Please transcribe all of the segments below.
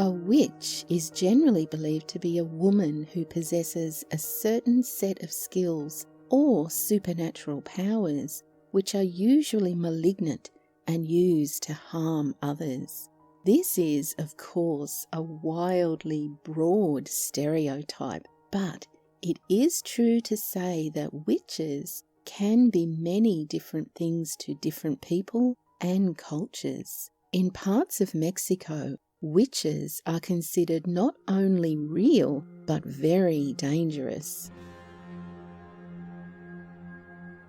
A witch is generally believed to be a woman who possesses a certain set of skills or supernatural powers which are usually malignant and used to harm others. This is, of course, a wildly broad stereotype, but it is true to say that witches can be many different things to different people and cultures. In parts of Mexico, witches are considered not only real, but very dangerous.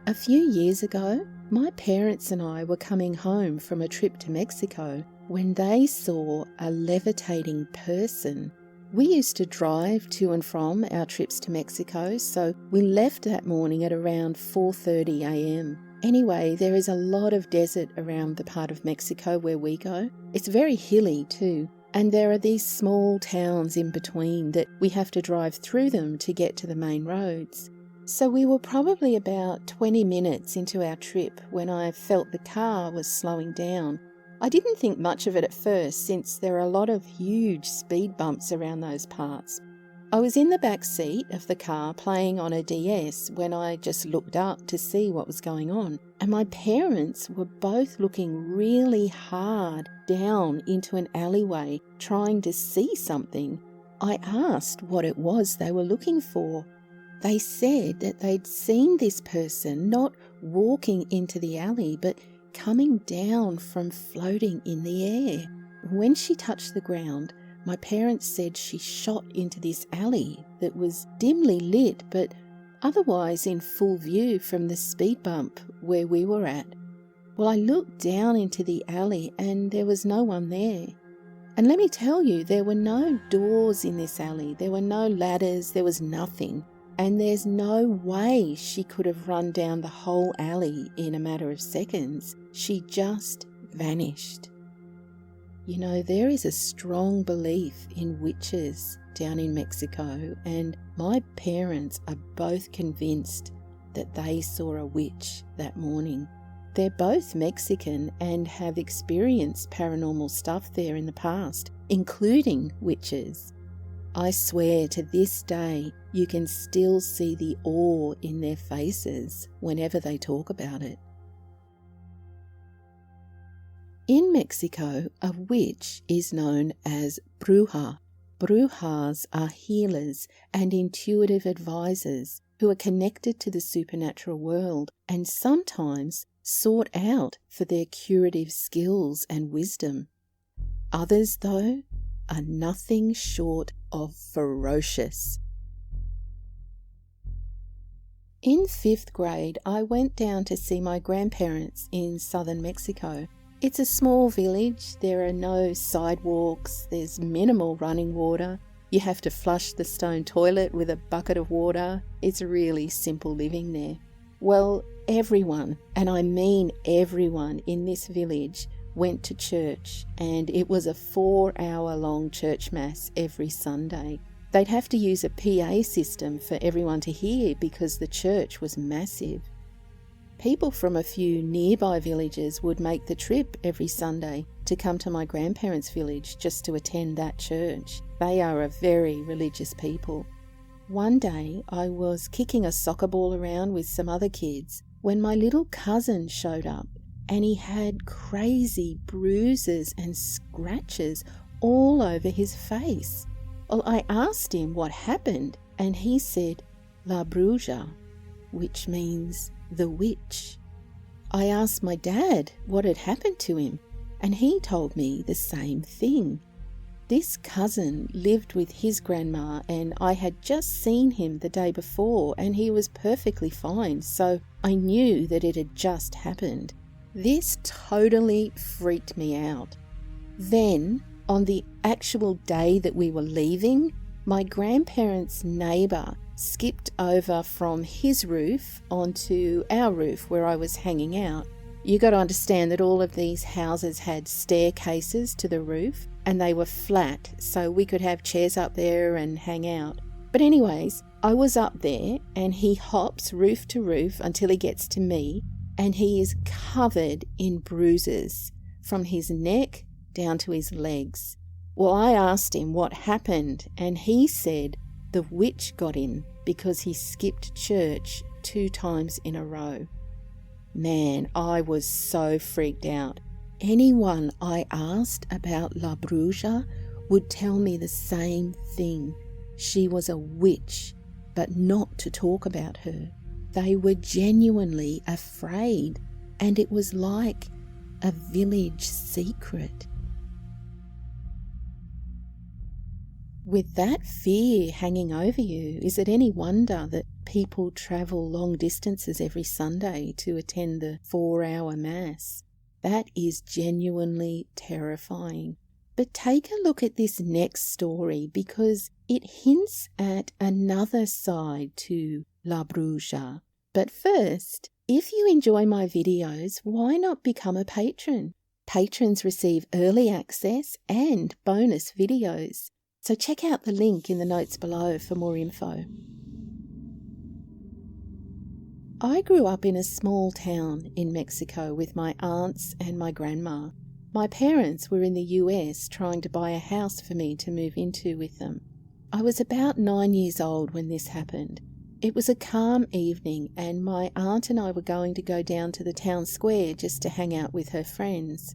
A few years ago, my parents and I were coming home from a trip to Mexico when they saw a levitating person. We used to drive to and from our trips to Mexico, so we left that morning at around 4:30 a.m. Anyway, there is a lot of desert around the part of Mexico where we go. It's very hilly too, and there are these small towns in between that we have to drive through them to get to the main roads. So we were probably about 20 minutes into our trip when I felt the car was slowing down. I didn't think much of it at first since there are a lot of huge speed bumps around those parts. I was in the back seat of the car playing on a DS when I just looked up to see what was going on, and my parents were both looking really hard down into an alleyway trying to see something. I asked what it was they were looking for. They said that they'd seen this person not walking into the alley but coming down from floating in the air. When she touched the ground, my parents said she shot into this alley that was dimly lit but otherwise in full view from the speed bump where we were at. Well, I looked down into the alley and there was no one there. And let me tell you, there were no doors in this alley, there were no ladders, there was nothing. And there's no way she could have run down the whole alley in a matter of seconds. She just vanished. You know, there is a strong belief in witches down in Mexico, and my parents are both convinced that they saw a witch that morning. They're both Mexican and have experienced paranormal stuff there in the past, including witches. I swear to this day, you can still see the awe in their faces whenever they talk about it. In Mexico, a witch is known as Bruja. Brujas are healers and intuitive advisors who are connected to the supernatural world and sometimes sought out for their curative skills and wisdom. Others, though, are nothing short of ferocious. In 5th grade, I went down to see my grandparents in southern Mexico. It's a small village, there are no sidewalks, there's minimal running water. You have to flush the stone toilet with a bucket of water. It's really simple living there. Well, everyone, and I mean everyone in this village, went to church, and it was a 4-hour-long church mass every Sunday. They'd have to use a PA system for everyone to hear because the church was massive. People from a few nearby villages would make the trip every Sunday to come to my grandparents' village just to attend that church. They are a very religious people. One day I was kicking a soccer ball around with some other kids when my little cousin showed up, and he had crazy bruises and scratches all over his face. Well, I asked him what happened, and he said, La Bruja, which means the witch. I asked my dad what had happened to him, and he told me the same thing. This cousin lived with his grandma, and I had just seen him the day before, and he was perfectly fine, so I knew that it had just happened. This totally freaked me out. Then, on the actual day that we were leaving, my grandparents' neighbour skipped over from his roof onto our roof where I was hanging out. You got to understand that all of these houses had staircases to the roof and they were flat, so we could have chairs up there and hang out. But anyways, I was up there and he hops roof to roof until he gets to me, and he is covered in bruises from his neck down to his legs. Well, I asked him what happened, and he said the witch got him because he skipped church 2 times in a row. Man, I was so freaked out. Anyone I asked about La Bruja would tell me the same thing. She was a witch, but not to talk about her. They were genuinely afraid, and it was like a village secret. With that fear hanging over you, is it any wonder that people travel long distances every Sunday to attend the 4-hour Mass? That is genuinely terrifying. But take a look at this next story because it hints at another side to La Bruja. But first, if you enjoy my videos, why not become a patron? Patrons receive early access and bonus videos. So check out the link in the notes below for more info. I grew up in a small town in Mexico with my aunts and my grandma. My parents were in the US trying to buy a house for me to move into with them. I was about 9 years old when this happened. It was a calm evening and my aunt and I were going to go down to the town square just to hang out with her friends.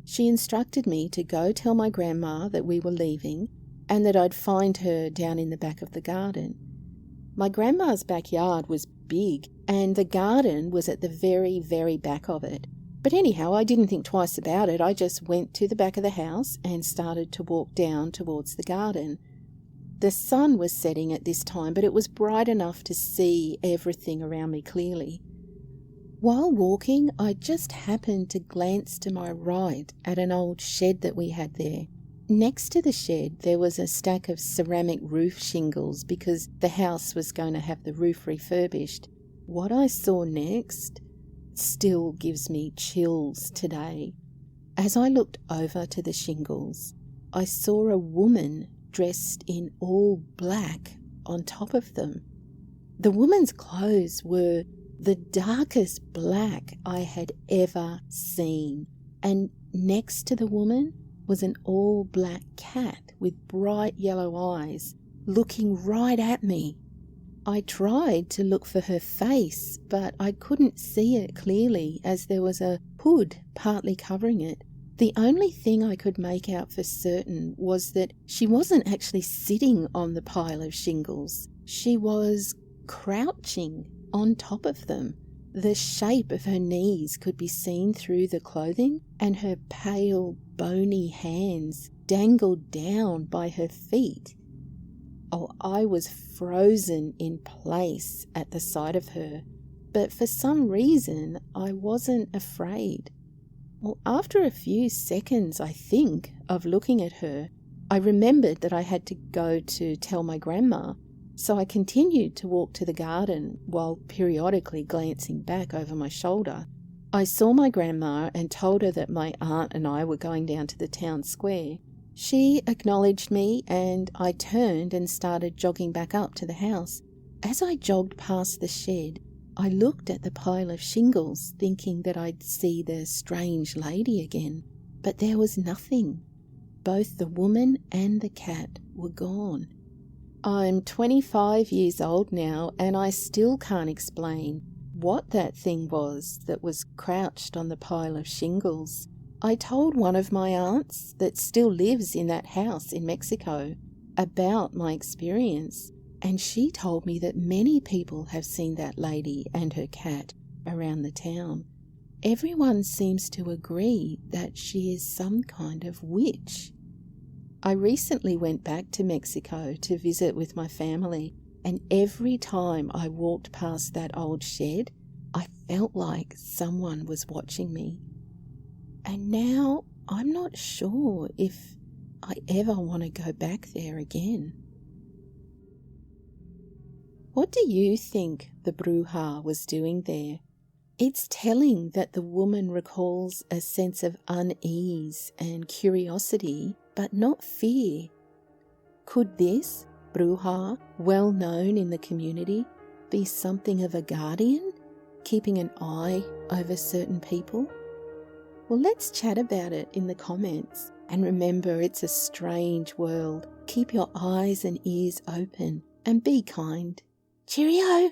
She instructed me to go tell my grandma that we were leaving and that I'd find her down in the back of the garden. My grandma's backyard was big and the garden was at the very, very back of it. But anyhow, I didn't think twice about it. I just went to the back of the house and started to walk down towards the garden. The sun was setting at this time, but it was bright enough to see everything around me clearly. While walking, I just happened to glance to my right at an old shed that we had there. Next to the shed, there was a stack of ceramic roof shingles because the house was going to have the roof refurbished. What I saw next still gives me chills today. As I looked over to the shingles, I saw a woman dressed in all black on top of them. The woman's clothes were the darkest black I had ever seen, and next to the woman was an all-black cat with bright yellow eyes looking right at me. I tried to look for her face, but I couldn't see it clearly as there was a hood partly covering it. The only thing I could make out for certain was that she wasn't actually sitting on the pile of shingles. She was crouching on top of them. The shape of her knees could be seen through the clothing, and her pale, bony hands dangled down by her feet. Oh, I was frozen in place at the sight of her, but for some reason I wasn't afraid. Well, after a few seconds, I think, of looking at her, I remembered that I had to go to tell my grandma. So I continued to walk to the garden while periodically glancing back over my shoulder. I saw my grandma and told her that my aunt and I were going down to the town square. She acknowledged me and I turned and started jogging back up to the house. As I jogged past the shed, I looked at the pile of shingles thinking that I'd see the strange lady again, but there was nothing. Both the woman and the cat were gone. I'm 25 years old now and I still can't explain what that thing was that was crouched on the pile of shingles. I told one of my aunts that still lives in that house in Mexico about my experience, and she told me that many people have seen that lady and her cat around the town. Everyone seems to agree that she is some kind of witch. I recently went back to Mexico to visit with my family, and every time I walked past that old shed, I felt like someone was watching me. And now I'm not sure if I ever want to go back there again. What do you think the Bruja was doing there? It's telling that the woman recalls a sense of unease and curiosity, but not fear. Could this Bruja, well known in the community, be something of a guardian, keeping an eye over certain people? Well, let's chat about it in the comments. And remember, it's a strange world. Keep your eyes and ears open and be kind. Cheerio!